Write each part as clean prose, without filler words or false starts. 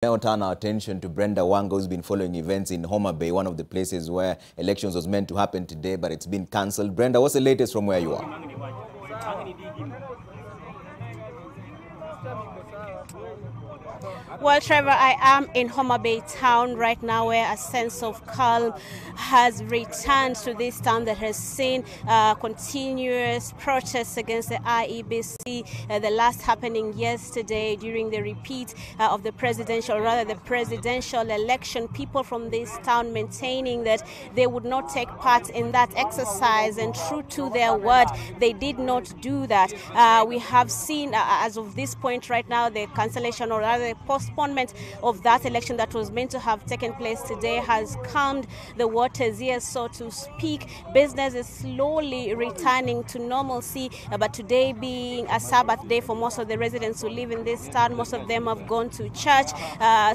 Now turn our attention to Brenda Wanga, who's been following events in Homa Bay, one of the places where elections was meant to happen today, but it's been cancelled. Brenda, what's the latest from where you are? Well, Trevor, I am in Homa Bay town right now, where a sense of calm has returned to this town that has seen continuous protests against the IEBC. The last happening yesterday during the repeat of the presidential election. People from this town maintaining that they would not take part in that exercise, and true to their word, they did not do that. We have seen, as of this point right now, the cancellation or rather postponement of that election that was meant to have taken place today has calmed the waters here, so to speak. Business is slowly returning to normalcy, but today being a Sabbath day for most of the residents who live in this town, most of them have gone to church.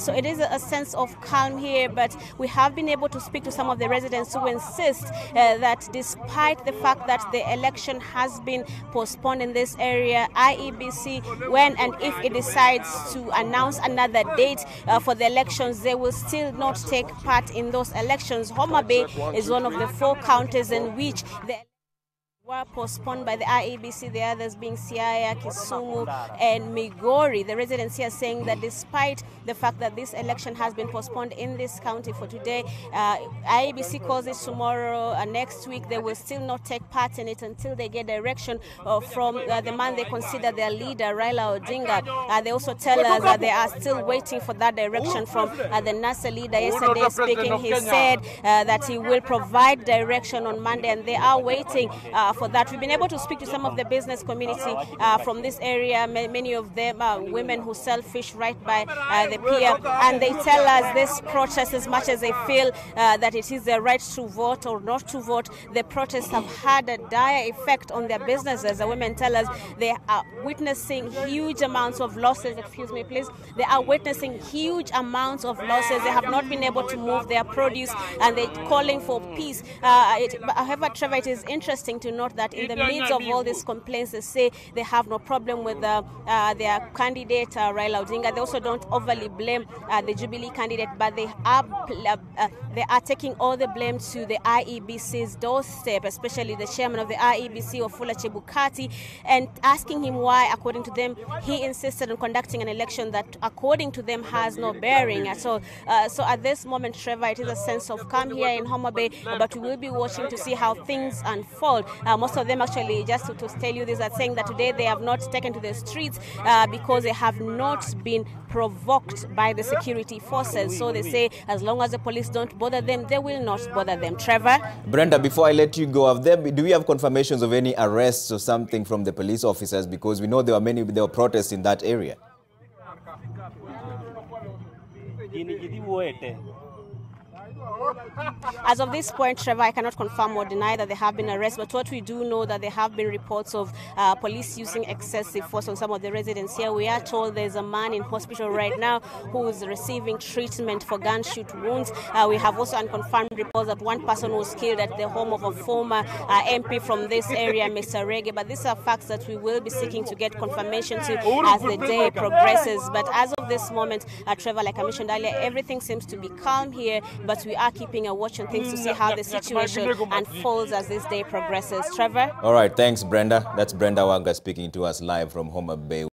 So it is a sense of calm here, but we have been able to speak to some of the residents who insist that despite the fact that the election has been postponed in this area, IEBC, when and if it decides to announce another date for the elections, they will still not take part in those elections. Homa Bay is one of the 4 counties in which the were postponed by the IEBC, the others being Siaya, Kisumu and Migori. The residents here saying that despite the fact that this election has been postponed in this county for today, IEBC calls it tomorrow, next week, they will still not take part in it until they get direction from the man they consider their leader, Raila Odinga. They also tell us that they are still waiting for that direction from the NASA leader. Yesterday speaking, he said that he will provide direction on Monday, and they are waiting for that. We've been able to speak to some of the business community from this area. Many of them are women who sell fish right by the pier, and they tell us this protest, as much as they feel that it is their right to vote or not to vote, the protests have had a dire effect on their businesses. The women tell us they are witnessing huge amounts of losses. Excuse me, please. They are witnessing huge amounts of losses. They have not been able to move their produce, and they're calling for peace. However, Trevor, it is interesting to note that in the midst of all these complaints, they say they have no problem with their candidate, Raila Odinga. They also don't overly blame the Jubilee candidate, but they are taking all the blame to the IEBC's doorstep, especially the chairman of the IEBC, Wafula Chebukati, and asking him why, according to them, he insisted on conducting an election that, according to them, has no bearing. So at this moment, Trevor, it is a sense of calm here in Homa Bay, but we will be watching to see how things unfold. Most of them, actually, just to tell you this, are saying that today they have not taken to the streets because they have not been provoked by the security forces. So they say as long as the police don't bother them, they will not bother them. Trevor? Brenda, before I let you go, do we have confirmations of any arrests or something from the police officers? Because we know there were protests in that area. As of this point, Trevor, I cannot confirm or deny that there have been arrests, but what we do know that there have been reports of police using excessive force on some of the residents here. We are told there's a man in hospital right now who is receiving treatment for gunshot wounds. We have also unconfirmed reports that one person was killed at the home of a former MP from this area, Mr. Rege, but these are facts that we will be seeking to get confirmation to as the day progresses. But as of this moment, Trevor, like I mentioned earlier, everything seems to be calm here, but we are keeping a watch on things to see how the situation unfolds as this day progresses. Trevor? All right, thanks, Brenda. That's Brenda Wanga speaking to us live from Homa Bay.